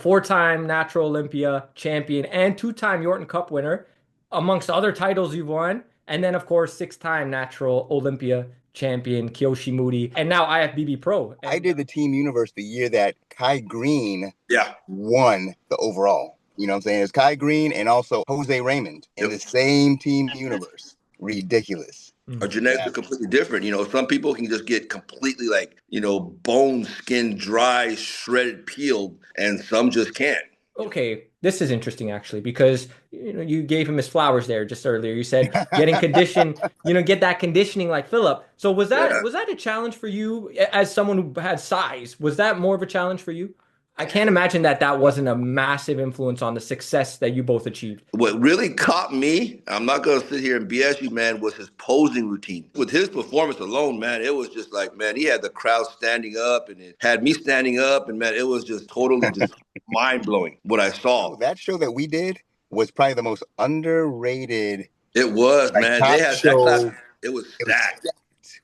four-time Natural Olympia champion and two-time Yorton Cup winner, amongst other titles you've won. And then, of course, six-time Natural Olympia champion Kiyoshi Moody, and now IFBB Pro. I did the Team Universe the year that Kai Greene Yeah. won the overall. You know what I'm saying? It's Kai Greene and also Jose Raymond in the same Team Universe. Ridiculous. Our genetics are completely different. You know, some people can just get completely like, you know, bone, skin, dry, shredded, peeled, and some just can't. Okay, this is interesting actually, because you gave him his flowers there just earlier. You said getting conditioned, get that conditioning like Philip. So was that a challenge for you as someone who had size? Was that more of a challenge for you? I can't imagine that wasn't a massive influence on the success that you both achieved. What really caught me, I'm not going to sit here and BS you, man, was his posing routine. With his performance alone, man, it was just like, man, he had the crowd standing up and it had me standing up. And, man, it was just totally just mind-blowing what I saw. That show that we did was probably the most underrated. It was, man. They had that class. It was stacked.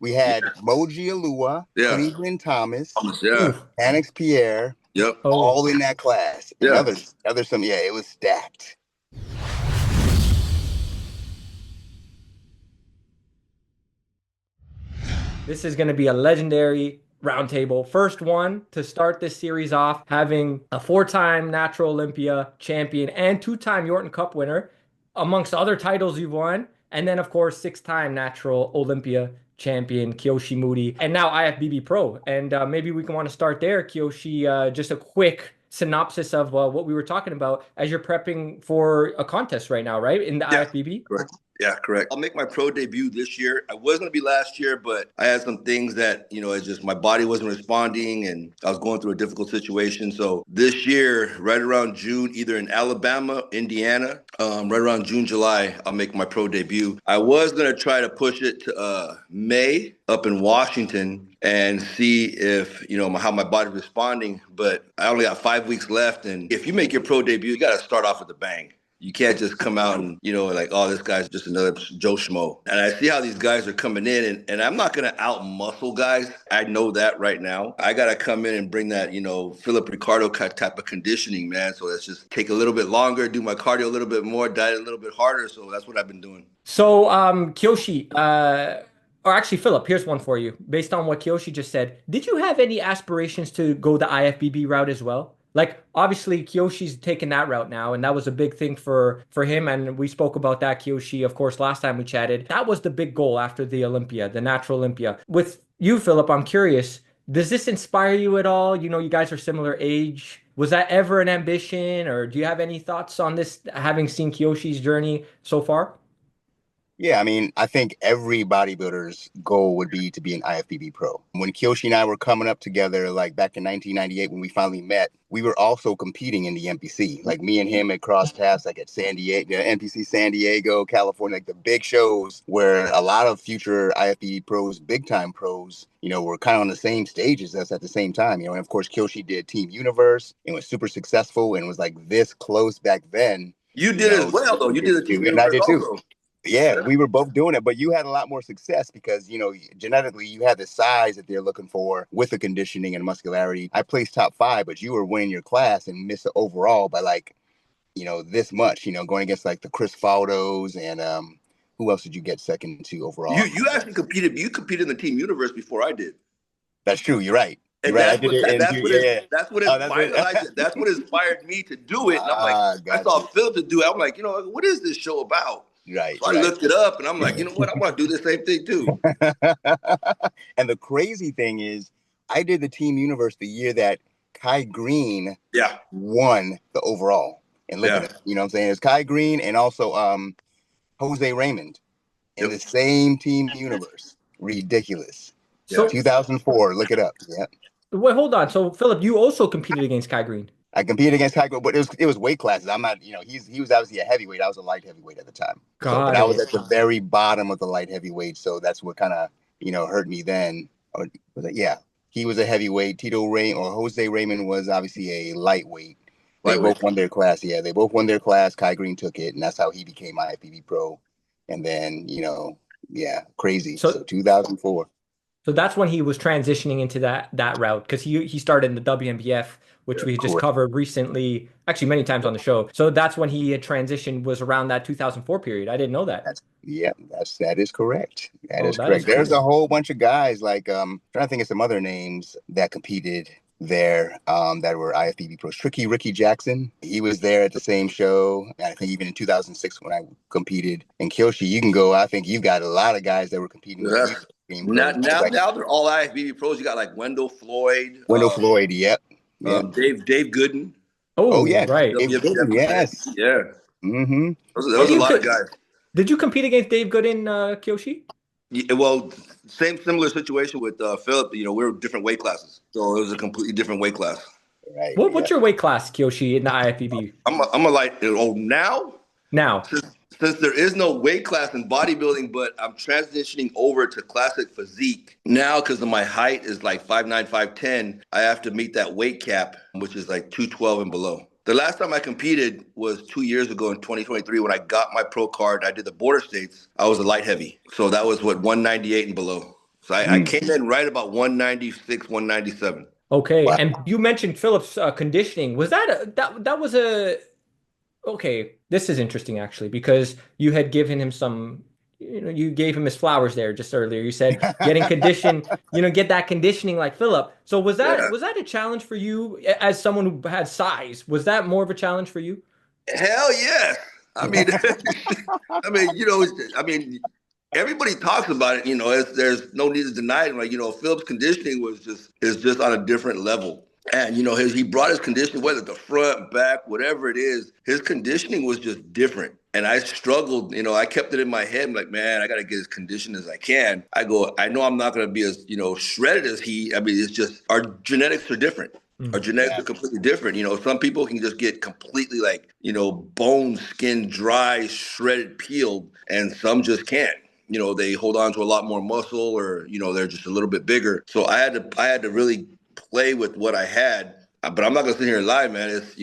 We had Moji Alua, Cleveland Thomas, Annex Pierre. Yep. All in that class. And Yeah. others, it was stacked. This is going to be a legendary roundtable. First one to start this series off, having a four-time Natural Olympia champion and two-time Yorton Cup winner, amongst other titles you've won. And then, of course, six-time Natural Olympia champion Kiyoshi Moody, and now IFBB Pro. And maybe we can want to start there, Kiyoshi. Just a quick synopsis of what we were talking about as you're prepping for a contest right now, right? In the IFBB? Correct. Yeah, correct. I'll make my pro debut this year. I was going to be last year, but I had some things that, it's just my body wasn't responding and I was going through a difficult situation. So this year, right around June, either in Alabama, Indiana, right around June, July, I'll make my pro debut. I was going to try to push it to May up in Washington and see if, how my body's responding. But I only got 5 weeks left. And if you make your pro debut, you got to start off with a bang. You can't just come out and, like, oh, this guy's just another Joe Schmo. And I see how these guys are coming in, and I'm not going to out-muscle guys. I know that right now. I got to come in and bring that, Philip Ricardo type of conditioning, man. So let's just take a little bit longer, do my cardio a little bit more, diet a little bit harder. So that's what I've been doing. So, Kiyoshi, or actually, Philip, here's one for you. Based on what Kiyoshi just said, did you have any aspirations to go the IFBB route as well? Like, obviously, Kiyoshi's taken that route now, and that was a big thing for him, and we spoke about that, Kiyoshi, of course, last time we chatted. That was the big goal after the Olympia, the Natural Olympia. With you, Philip, I'm curious, does this inspire you at all? You guys are similar age. Was that ever an ambition, or do you have any thoughts on this, having seen Kiyoshi's journey so far? Yeah, I mean, I think every bodybuilder's goal would be to be an IFBB pro. When Kiyoshi and I were coming up together, like back in 1998, when we finally met, we were also competing in the NPC. Like me and him had crossed paths, like at San Diego, NPC San Diego, California, like the big shows where a lot of future IFBB pros, big time pros, were kind of on the same stage as us at the same time. And of course, Kiyoshi did Team Universe and was super successful and was like this close back then. You did as well, though. You did the Team Universe, and I did too. Also. Yeah, we were both doing it, but you had a lot more success because, genetically you had the size that they're looking for with the conditioning and muscularity. I placed top 5, but you were winning your class and missed the overall by this much, going against like the Chris Faldos and who else did you get second to overall? You actually competed. You competed in the Team Universe before I did. That's true. You're right. That's what inspired me to do it. And I'm like, I saw Phil to do it. I'm like, what is this show about? Right. So I looked it up and I'm like, you know what? I want to do the same thing too. And the crazy thing is, I did the Team Universe the year that Kai Greene won the overall. And look at it. You know what I'm saying? It's Kai Greene and also Jose Raymond in the same Team Universe. Ridiculous. So 2004, look it up. Yeah. Wait, hold on. So, Philip, you also competed against Kai Greene. I competed against Kai Greene, but it was weight classes. I'm not, he was obviously a heavyweight. I was a light heavyweight at the time. But I was at the very bottom of the light heavyweight. So that's what kind of, hurt me then. Or was it, he was a heavyweight. Jose Raymond was obviously a lightweight. They both won their class. Yeah, they both won their class. Kai Greene took it, and that's how he became IFBB Pro. And then, crazy. So 2004. So that's when he was transitioning into that route, because he started in the WNBF which we just covered recently, actually many times on the show. So that's when he had transitioned, was around that 2004 period. I didn't know that. That is correct. That Oh, is that is correct. There's cool. a whole bunch of guys like trying to think of some other names that competed there that were IFBB pros. Ricky Jackson, he was there at the same show. And I think even in 2006 when I competed. And Kiyoshi, you can go. I think you got a lot of guys that were competing with you. Being pros. Now they're all IFBB pros. You got like Wendell Floyd. Floyd, yep. Dave Gooden. Oh, Oh, yeah. right. Dave Gooden, yes. Yeah. Mm-hmm. There was a lot of guys. Did you compete against Dave Gooden, Kiyoshi? Yeah, well, similar situation with Philip. You know, we were different weight classes, so it was a completely different weight class. Right. What's your weight class, Kiyoshi, in the IFBB? I'm a light. Oh, Now. Since there is no weight class in bodybuilding, but I'm transitioning over to classic physique now because of my height is like 5'9", 5'10". I have to meet that weight cap, which is like 212 and below. The last time I competed was 2 years ago in 2023 when I got my pro card. I did the border states. I was a light heavy. So that was 198 and below. So I came in right about 196, 197. Okay. Wow. And you mentioned Philip's conditioning. Was that was a okay, this is interesting actually, because you had given him some, you gave him his flowers there just earlier. You said getting conditioned, get that conditioning like Philip. So was that a challenge for you as someone who had size? Was that more of a challenge for you? Hell yeah. I mean, everybody talks about it, there's no need to deny it. Like, Philip's conditioning is just on a different level. And, he brought his conditioning, whether the front, back, whatever it is, his conditioning was just different. And I struggled, I kept it in my head. I'm like, man, I got to get as conditioned as I can. I know I'm not going to be as, shredded as he. I mean, it's just our genetics are different. Our genetics are completely different. Some people can just get completely like, bone, skin, dry, shredded, peeled, and some just can't. They hold on to a lot more muscle or, they're just a little bit bigger. So I had to really play with what I had, but I'm not gonna sit here and lie, man. It's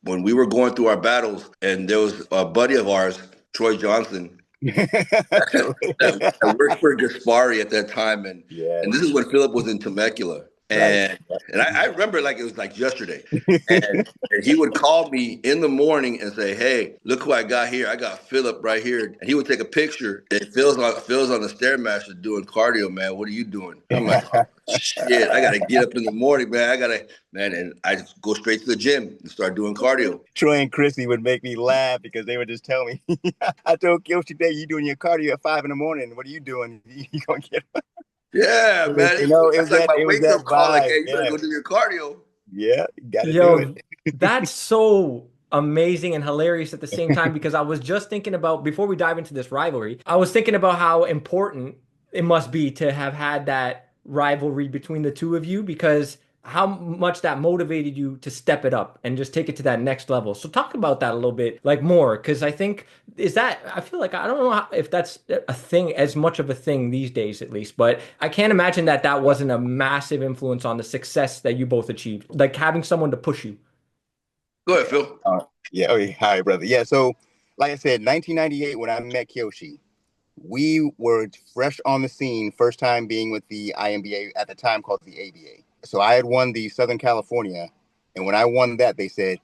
when we were going through our battles, and there was a buddy of ours, Troy Johnson, that worked for Gaspari at that time, and this is when Philip was in Temecula. And I remember like it was like yesterday. And he would call me in the morning and say, "Hey, look who I got here. I got Philip right here." And he would take a picture. And Phil's on the Stairmaster doing cardio, man. What are you doing? I'm like, oh, shit, I gotta get up in the morning, man. And I just go straight to the gym and start doing cardio. Troy and Chrissy would make me laugh because they would just tell me, I told Kiyoshi today, you doing your cardio at 5 a.m. What are you doing? You gonna get Yeah, man. It's like my wake up call, like, vibe. hey, you gotta go do your cardio. Yeah, you gotta do it. That's so amazing and hilarious at the same time, because I was just thinking about, before we dive into this rivalry, I was thinking about how important it must be to have had that rivalry between the two of you, because how much that motivated you to step it up and just take it to that next level. So talk about that a little bit, like more, because I think I feel like I don't know if that's a thing, as much of a thing these days at least, but I can't imagine that wasn't a massive influence on the success that you both achieved, like having someone to push you. Go ahead, Phil. Hi, brother. Yeah, so like I said, 1998 when I met Kiyoshi, we were fresh on the scene, first time being with the IMBA at the time called the ABA. So I had won the Southern California, and when I won that, they said,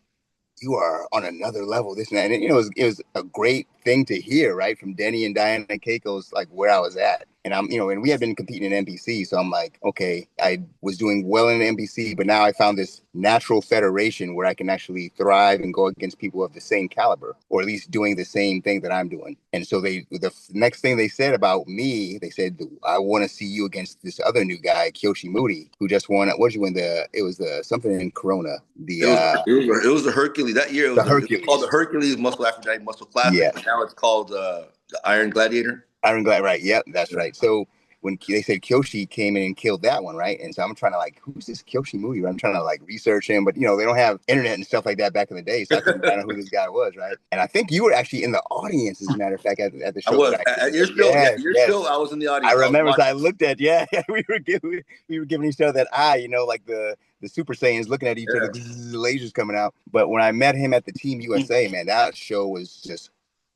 "You are on another level." This and that, and it was a great thing to hear, right, from Denny and Diana and Keiko's, like where I was at, and and we had been competing in NPC, so I'm like, okay, I was doing well in NPC, but now I found this natural federation where I can actually thrive and go against people of the same caliber, or at least doing the same thing that I'm doing. And so the next thing they said about me, they said, "I want to see you against this other new guy, Kiyoshi Moody, who just won. What did you win? It was the something in Corona. It was the Hercules that year. It was called the Hercules Muscle Aphrodite Muscle Classic. Yeah. But now it's called the Iron Gladiator. Iron Gladiator, right? Yep, that's right. So when they said Kiyoshi came in and killed that one, right? And so I'm trying to who's this Kiyoshi Moody? I'm trying to research him, but they don't have internet and stuff like that back in the day, so I couldn't find out who this guy was, right? And I think you were actually in the audience, as a matter of fact, at the show. I was. At your show, I was in the audience. I remember. So I looked at, we were giving each other that eye, like the Super Saiyans looking at each other, the lasers coming out. But when I met him at the Team USA, man, that show was just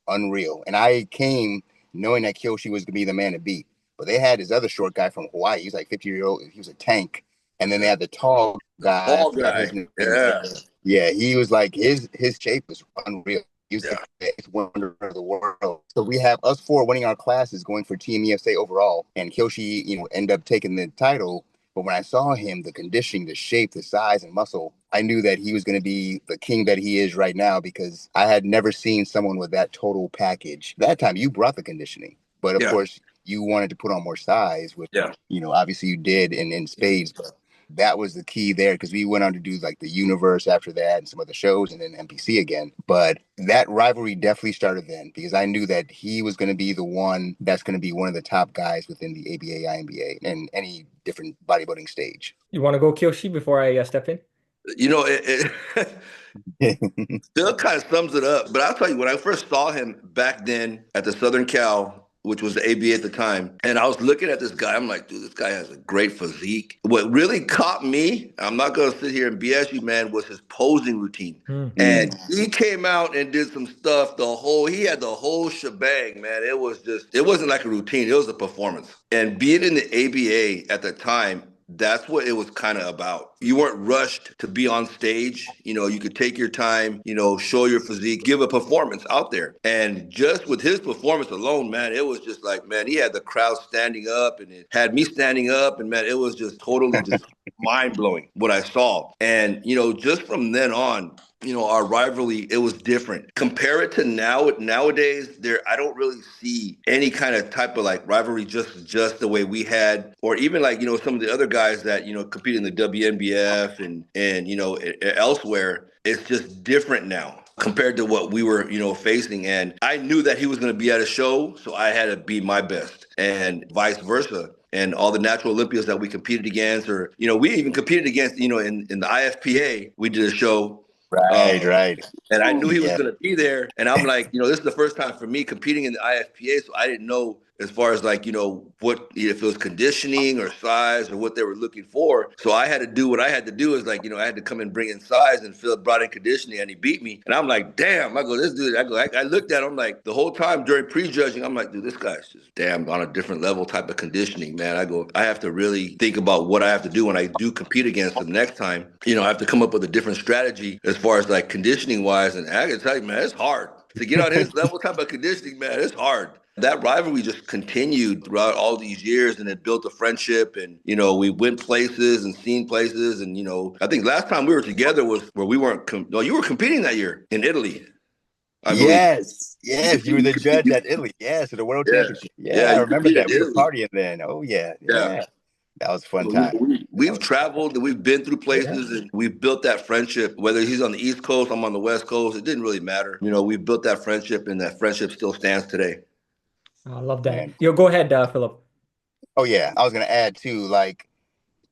unreal. And I came knowing that Kiyoshi was going to be the man to beat. But they had this other short guy from Hawaii. He's like 50 years old. He was a tank. And then they had the tall guy. I Tall forgot guy. his name. Yeah. Yeah, he was like his shape was unreal. He was Yeah. like the eighth wonder of the world. So we have us four winning our classes, going for Team ESA overall, and Kiyoshi, end up taking the title. But when I saw him, the conditioning, the shape, the size, and muscle, I knew that he was going to be the king that he is right now because I had never seen someone with that total package. That time, you brought the conditioning, but of Yeah. course, you wanted to put on more size, which Yeah. obviously you did in spades. But that was the key there because we went on to do like the Universe after that and some other shows and then NPC again. But that rivalry definitely started then because I knew that he was going to be the one that's going to be one of the top guys within the ABA, INBA, and any different bodybuilding stage. You want to go, Kiyoshi, before I step in? Bill kind of sums it up. But I'll tell you, when I first saw him back then at the Southern Cal, which was the ABA at the time, and I was looking at this guy, I'm like, dude, this guy has a great physique. What really caught me, I'm not going to sit here and BS you, man, was his posing routine. And he came out and did some stuff. He had the whole shebang, man. It wasn't like a routine. It was a performance. And being in the ABA at the time, that's what it was kind of about. You weren't rushed to be on stage. You could take your time, show your physique, give a performance out there. And just with his performance alone, man, it was just like, man, he had the crowd standing up and it had me standing up. And man, it was just totally just mind blowing what I saw. And, just from then on, our rivalry, it was different. Compare it to nowadays, I don't really see any kind of type of like rivalry just the way we had, or even like, some of the other guys that, compete in the WNBF and elsewhere. It's just different now compared to what we were, facing. And I knew that he was going to be at a show, so I had to be my best and vice versa. And all the Natural Olympias that we competed against, or, we even competed against, in the IFPA, we did a show. Right. And I knew he was Yeah. going to be there. And I'm like, this is the first time for me competing in the IFPA. So I didn't know as far as like, what, if it was conditioning or size or what they were looking for. So I had to do what I had to do is like, I had to come and bring in size, and Phil brought in conditioning and he beat me. And I'm like, damn, this dude, I looked at him like the whole time during prejudging, I'm like, dude, this guy's just damn on a different level type of conditioning, man. I have to really think about what I have to do when I do compete against him next time. I have to come up with a different strategy as far as like conditioning wise. And I can tell you, man, it's hard to get on his level type of conditioning, man. It's hard. That rivalry just continued throughout all these years, and it built a friendship. And we went places and seen places. And I think last time we were together was where we weren't. No, you were competing that year in Italy, I believe. Yes, you were the judge at Italy. Yes, at the World Championship. Yeah, I you remember competed that. in We were Italy. partying then. Oh yeah. Yeah. That was a fun time. We've traveled and we've been through places, and we've built that friendship. Whether he's on the East Coast, I'm on the West Coast, it didn't really matter. We've built that friendship, and that friendship still stands today. I love that. Man. Yo, go ahead, Philip. Oh yeah, I was gonna add too, like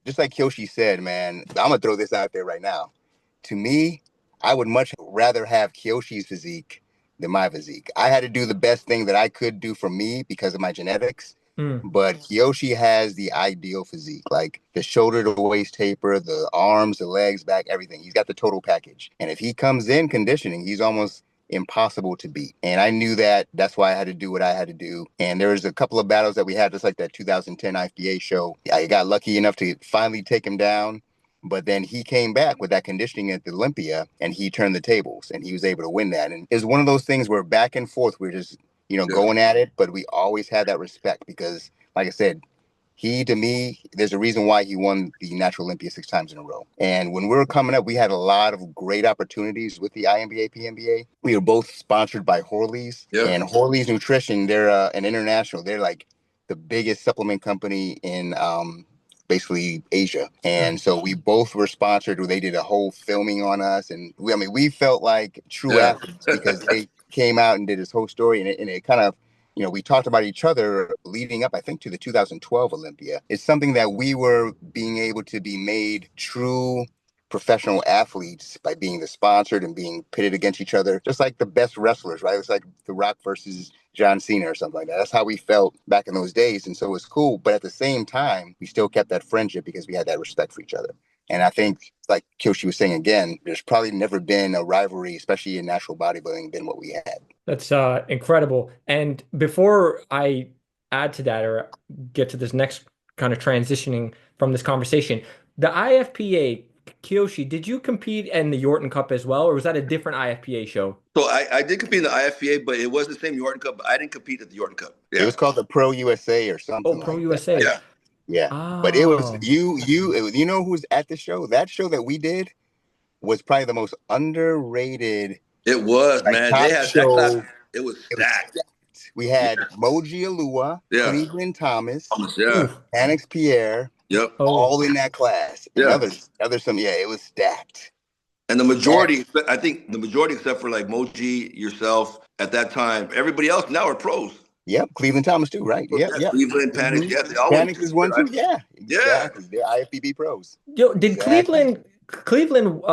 just like Kyoshi said, man. I'm gonna throw this out there right now. To me, I would much rather have Kyoshi's physique than my physique. I had to do the best thing that I could do for me because of my genetics. But Kiyoshi has the ideal physique, like the shoulder to waist taper, the arms, the legs, back, everything. He's got the total package. And if he comes in conditioning, he's almost impossible to beat. And I knew that. That's why I had to do what I had to do. And there was a couple of battles that we had, just like that 2010 IFBA show. I got lucky enough to finally take him down. But then he came back with that conditioning at the Olympia, and he turned the tables, and he was able to win that. And it was one of those things where back and forth, we're just, going at it, but we always had that respect because, like I said, to me, there's a reason why he won the Natural Olympia 6 times in a row. And when we were coming up, we had a lot of great opportunities with the INBA, PNBA. We were both sponsored by Horley's, and Horley's Nutrition, they're an international. They're like the biggest supplement company in basically Asia. And so we both were sponsored. They did a whole filming on us. And we felt like true athletes because they came out and did this whole story. And it kind of, we talked about each other leading up, I think, to the 2012 Olympia. It's something that we were being able to be made true professional athletes by being the sponsored and being pitted against each other, just like the best wrestlers, right? It's like The Rock versus John Cena or something like that. That's how we felt back in those days. And so it was cool. But at the same time, we still kept that friendship because we had that respect for each other. And I think, like Kyoshi was saying again, there's probably never been a rivalry, especially in natural bodybuilding, than what we had. That's incredible. And before I add to that or get to this next kind of transitioning from this conversation, The IFPA, Kiyoshi, did you compete in the Yorton Cup as well, or was that a different IFPA show? So I did compete in the IFPA, but it was the same Yorton Cup. But I didn't compete at the Yorton Cup. It Yeah. was called the Pro USA or Oh, something Pro like that. USA. Yeah. Yeah. But it was Oh, you know who was at the show? That show that we did was probably the most underrated, It was, like, man. They top had that class. show. It was It was stacked. stacked. We had Moji Alua, Yeah. Cleveland Thomas, Yeah. oof. Annex Pierre, Yep. Oh, all in that class. And Yeah. others some, yeah, it was stacked. And the Stacked. majority, I think the majority, except for like Moji, yourself, at that time, everybody else now are pros. Yep, Cleveland Thomas too, right? So, Yep, yeah, yep. Cleveland, Panic, Mm-hmm. yeah, they all went Panics to is one too. Yeah, yeah. exactly. They're IFBB pros. yo, did Exactly. Cleveland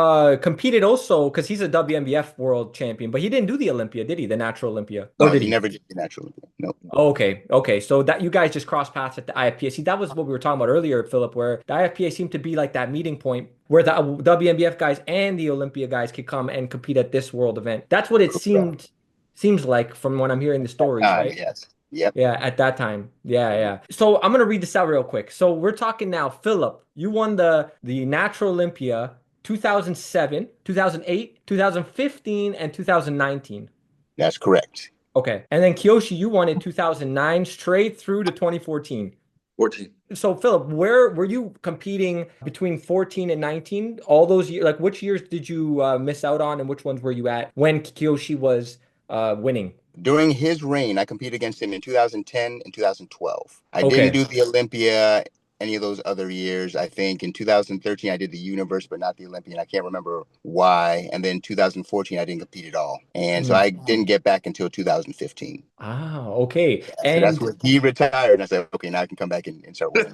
competed also because he's a WMBF world champion, but he didn't do the Olympia, did he? The Natural Olympia, or No, did he he? never did the natural. No. Oh, okay, okay. So that you guys just crossed paths at the IFPA. See, that was what we were talking about earlier, Philip, where the IFPA seemed to be like that meeting point where the WMBF guys and the Olympia guys could come and compete at this world event. That's what it seems like from when I'm hearing the stories, right? Yes. Yep. Yeah, at that time. Yeah, yeah. So I'm gonna read this out real quick. So we're talking now, Philip. You won the Natural Olympia 2007, 2008, 2015, and 2019. That's correct. Okay. And then Kiyoshi, you won it 2009 straight through to 2014. 14. So Philip, where were you competing between 14 and 19? All those years, like which years did you miss out on, and which ones were you at when Kiyoshi was winning? During his reign, I competed against him in 2010 and 2012. I didn't Okay. do the Olympia any of those other years. I think in 2013 I did the Universe, but not the Olympian. I can't remember why. And then 2014 I didn't compete at all, and so Mm. I didn't get back until 2015. Ah, okay. Yeah, so that's And when he retired, and I said, okay, now I can come back and start winning.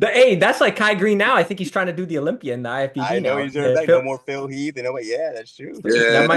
hey, that's like Kai Greene now. I think he's trying to do the Olympia in the IFBB I know now. he's like no more Phil Heath. You know what? Yeah, that's true. Yeah. That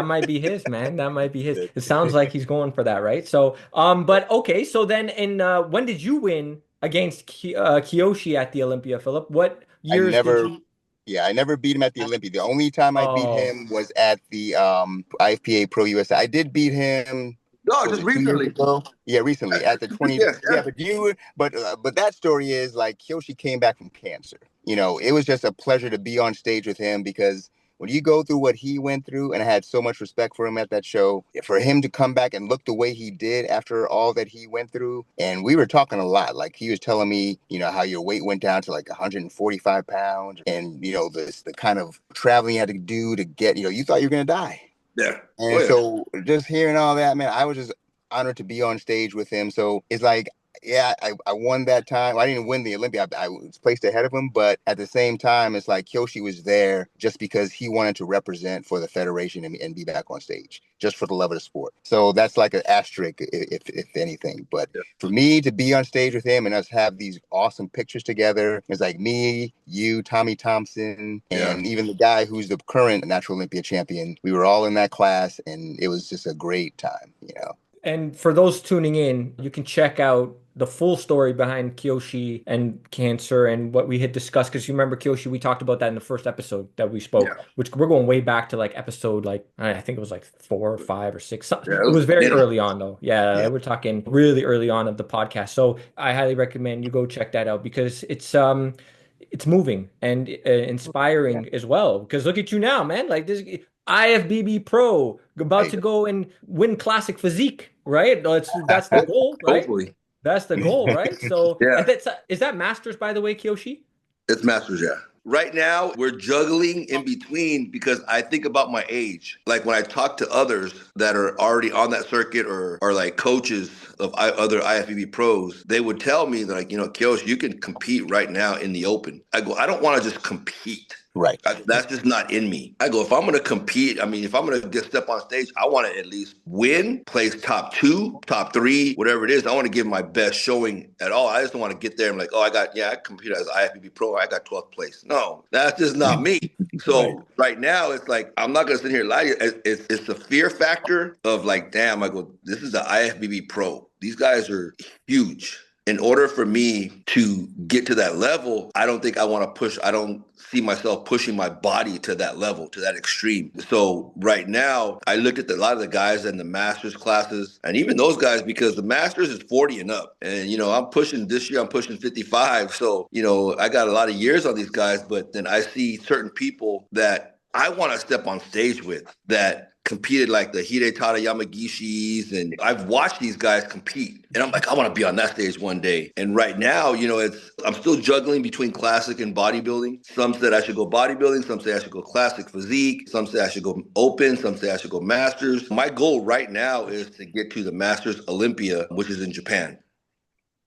might be his, man. That might be his. It sounds like he's going for that, right? So, but okay. So then, in when did you win against Kiyoshi at the Olympia, Philip? What I years did never, you? yeah, I never beat him at the Olympia. The only time I beat Oh, him was at the IFPA Pro USA. I did beat him. No, What was just it, 2 years recently. ago? Yeah, recently at the 20. Yeah, Yeah, yeah. but that story is like Kyoshi came back from cancer. You know, it was just a pleasure to be on stage with him because when you go through what he went through, and I had so much respect for him at that show, for him to come back and look the way he did after all that he went through. And we were talking a lot. Like he was telling me, you know, how your weight went down to like 145 pounds and, you know, the kind of traveling you had to do to get, you know, you thought you were going to die. Yeah. Oh, And yeah. so just hearing all that, man, I was just honored to be on stage with him. So it's like, yeah, I won that time. I didn't win the Olympia. I was placed ahead of him, but at the same time, it's like Kyoshi was there just because he wanted to represent for the federation and be back on stage, just for the love of the sport. So that's like an asterisk, if anything. But Yeah. for me to be on stage with him and us have these awesome pictures together, it's like me, you, Tommy Thompson, Yeah. and even the guy who's the current Natural Olympia champion. We were all in that class, and it was just a great time, you know. and for those tuning in, you can check out the full story behind Kiyoshi and cancer and what we had discussed. Because you remember Kiyoshi, we talked about that in the first episode that we spoke, Yeah. which we're going way back to like episode like I think it was like 4 or 5 or 6. Yeah, It was very middle. early on though. Yeah, Yeah. we're talking really early on of the podcast. So I highly recommend you go check that out because it's moving and inspiring as well. Because look at you now, man. Like this IFBB Pro about to go and win Classic Physique, right? That's the goal, right? Hopefully. That's the goal, right? So, Yeah. and is that Masters, by the way, Kiyoshi? It's Masters, yeah. Right now, we're juggling in between because I think about my age. Like when I talk to others that are already on that circuit or are like coaches of other IFBB pros, they would tell me that, like, you know, Kyosh, you can compete right now in the open. I go, I don't want to just compete. Right. That's just not in me. I go, if I'm going to compete, I mean, if I'm going to get step on stage, I want to at least win, place top 2, top 3, whatever it is. I want to give my best showing at all. I just don't want to get there and like, oh, I competed as IFBB pro. I got 12th place. No, that's just not me. So right now, it's like, I'm not going to sit here and lie to you. It's the fear factor of like, damn, I go, this is the IFBB pro. These guys are huge. in order for me to get to that level, I don't think I want to push. I don't see myself pushing my body to that level, to that extreme. So right now, I look at a lot of the guys in the masters classes, and even those guys, because the masters is 40 and up. And, I'm pushing this year, I'm pushing 55. So, I got a lot of years on these guys, but then I see certain people that I want to step on stage with that competed like the Hidetada Yamagishis, and I've watched these guys compete, and I'm like, I want to be on that stage one day. And right now, I'm still juggling between classic and bodybuilding. Some said I should go bodybuilding, some say I should go classic physique, some say I should go open, some say I should go masters. My goal right now is to get to the Masters Olympia, which is in Japan.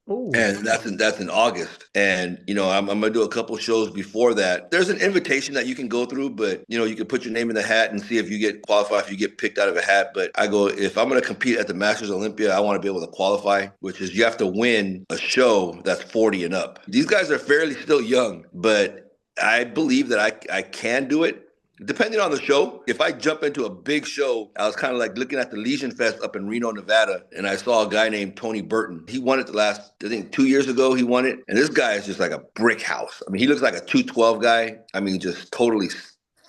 Ooh. And that's in August. And, I'm going to do a couple shows before that. There's an invitation that you can go through, but, you can put your name in the hat and see if you get qualified, if you get picked out of a hat. But I go, if I'm going to compete at the Masters Olympia, I want to be able to qualify, which is you have to win a show that's 40 and up. These guys are fairly still young, but I believe that I can do it. Depending on the show, if I jump into a big show, I was kind of like looking at the Legion Fest up in Reno, Nevada, and I saw a guy named Tony Burton. He won it the last, I think 2 years ago, he won it. And this guy is just like a brick house. I mean, he looks like a 212 guy. I mean, just totally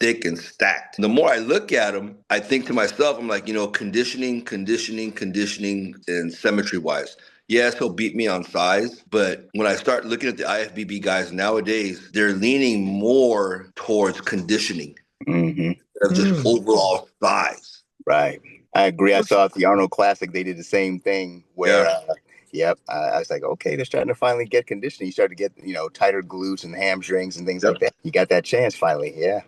thick and stacked. The more I look at him, I think to myself, I'm like, conditioning, and symmetry wise. Yes, he'll beat me on size, but when I start looking at the IFBB guys nowadays, they're leaning more towards conditioning. Mm-hmm. Of just overall size. Right. I agree. I saw at the Arnold Classic, they did the same thing where, I was like, okay, they're starting to finally get conditioning. You start to get, tighter glutes and hamstrings and things like that. You got that chance finally. Yeah.